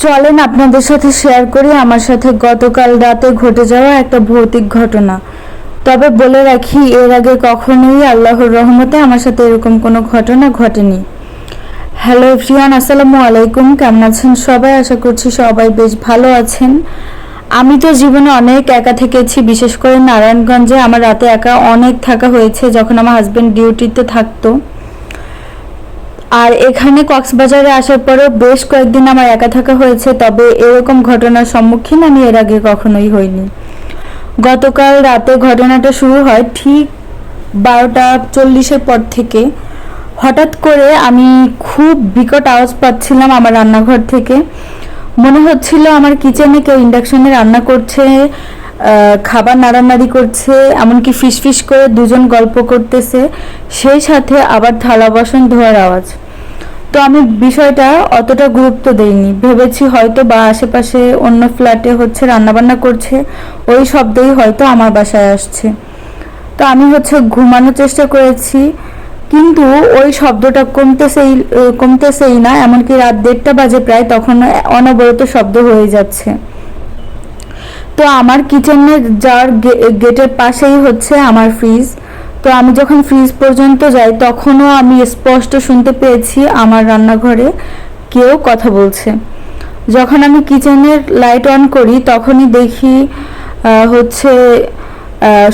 চলেন আপনাদের সাথে শেয়ার করি আমার সাথে গতকাল রাতে ঘটে যাওয়া একটা ভৌতিক ঘটনা। তবে বলে রাখি, এর আগে কখনোই আল্লাহর রহমতে আমার সাথে এরকম কোনো ঘটনা ঘটেনি। হ্যালো এভরিওয়ান, আসসালামু আলাইকুম। কেমন আছেন সবাই? আশা করছি সবাই বেশ ভালো আছেন। আমি তো জীবনে অনেক একা থেকেছি, বিশেষ করে নারায়ণগঞ্জে আমার রাতে একা অনেক থাকা হয়েছে যখন আমার হাজব্যান্ড ডিউটিতে থাকতো। আর এখানে কক্সবাজারে আসার পরেও বেশ কয়েকদিন আমার একা থাকা হয়েছে, তবে এরকম ঘটনার সম্মুখীন আমি এর আগে কখনোই হইনি। গতকাল রাতে ঘটনাটা শুরু হয় ঠিক 12:40-এর পর থেকে। হঠাৎ করে আমি খুব বিকট আওয়াজ পাচ্ছিলাম আমার রান্নাঘর থেকে। মনে হচ্ছিল আমার কিচেনে কেউ ইন্ডাকশনে রান্না করছে, খাবার নাড়ানাড়ি করছে, এমনকি ফিসফিস করে দুজন গল্প করতেছে, সেই সাথে আবার থালা বাসন ধোয়ার আওয়াজ। তো আমি বিষয়টা অতটা গুরুত্ব দেইনি, ভেবেছি হয়তো বা আশেপাশে অন্য ফ্ল্যাটে হচ্ছে রান্নাবান্না করছে, ওই শব্দই হয়তো আমার বাসায় আসছে। তো আমি ঘুমানোর চেষ্টা করেছি, কিন্তু ওই শব্দটা কমতেছেই না। এমনকি রাত 1:30 বাজে প্রায়, তখন অনবরত শব্দ হয়ে যাচ্ছে। তো আমার কিচেনের যার গেটের পাশেই আমার ফ্রিজ। তো আমি যখন ফ্রিজ পর্যন্ত যাই তখনও আমি স্পষ্ট শুনতে পেয়েছি আমার রান্নাঘরে কেউ কথা বলছে। যখন আমি কিচেনের লাইট অন করি তখনই দেখি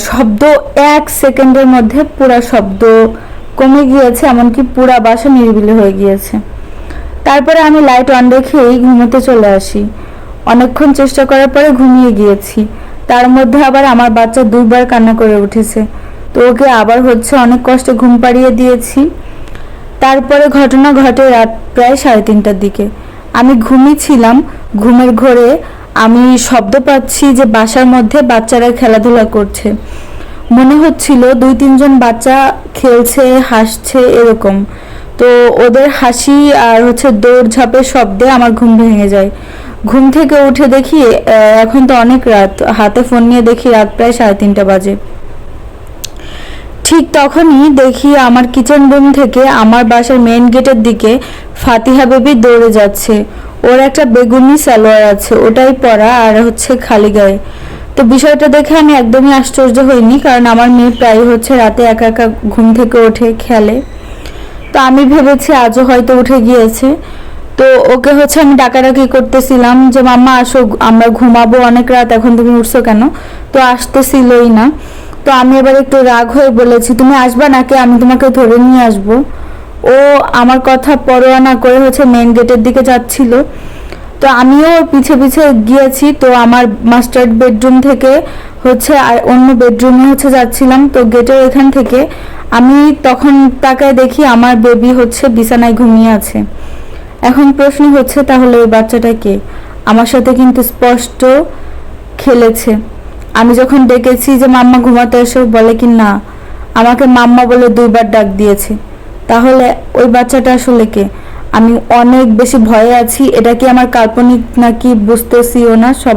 শব্দ 1 সেকেন্ডের মধ্যে পুরা শব্দ কমে গিয়েছে, এমনকি পুরা বাসা নিরিবিলি হয়ে গিয়েছে। তারপরে আমি লাইট অন রেখেই ঘুমোতে চলে আসি। অনেকক্ষণ চেষ্টা করার পরে ঘুমিয়ে গিয়েছি। তার মধ্যে আবার আমার বাচ্চা 2বার কান্না করে উঠেছে। তো ওকে আবার অনেক কষ্টে ঘুম পাড়িয়ে দিয়েছি। তারপরে ঘটনা ঘটে রাত প্রায় 3:30টার দিকে। আমি ঘুমিয়েছিলাম, ঘুমের ঘোরে আমি শব্দ পাচ্ছি যে বাসার মধ্যে বাচ্চারা খেলাধুলা করছে। মনে হচ্ছিল 2-3 জন বাচ্চা খেলছে, হাসছে এরকম। তো ওদের হাসি আর দৌড়ঝাঁপের শব্দে আমার ঘুম ভেঙে যায়। ঘুম থেকে উঠে দেখি এখন তো অনেক রাত, হাতে ফোন নিয়ে দেখি রাত প্রায় 3:30 বাজে। ঠিক তখনই দেখি আমার কিচেন রুম থেকে আমার বাসার মেইন গেটের দিকে ফাতিহা বেবি দৌড়ে যাচ্ছে। ওর একটা বেগুনি সালোয়ার আছে, ওটাই পরা, আর খালি গায়ে। তো বিষয়টা দেখে আমি একদমই আশ্চর্য হইনি, কারণ আমার মেয়ে প্রায় রাতে একা একা ঘুম থেকে ওঠে, খেলে। তো আমি ভেবেছি আজও হয়তো উঠে গিয়েছে। তো ওকে আমি ডাকাডাকি করতেছিলাম যে মাম্মা আসো, আমরা ঘুমাবো, অনেক রাত, এখন তুমি উঠছো কেন? তো আসতেছিলই না। তো আমি এবার একটু রাগ হয়ে বলেছি, তুমি আসবা নাকি আমি তোমাকে ধরে নিয়ে আসবো? ও আমার কথা পরোয়া না করে মেইন গেটের দিকে যাচ্ছিল। তো আমিও পিছে পিছে গিয়েছি। তো আমার মাস্টার বেডরুম থেকে আর অন্য বেডরুমে যাচ্ছিলাম। তো গেটের এখান থেকে আমি তখন তাকায় দেখি আমার বেবি বিছানায় ঘুমিয়ে আছে। এখন প্রশ্ন তাহলে ওই বাচ্চাটা কে? আমার সাথে কিন্তু স্পষ্ট খেলেছে। আমি যখন ডেকেছি যে মাম্মা ঘুমাতে এসো, বলে কি না, আমাকে মাম্মা বলে 2বার ডাক দিয়েছে। তাহলে ওই বাচ্চাটা আসলে কে? আমি অনেক বেশি ভয়ে আছি। এটা কি আমার কাল্পনিক নাকি বুঝতেছিও না। সবাই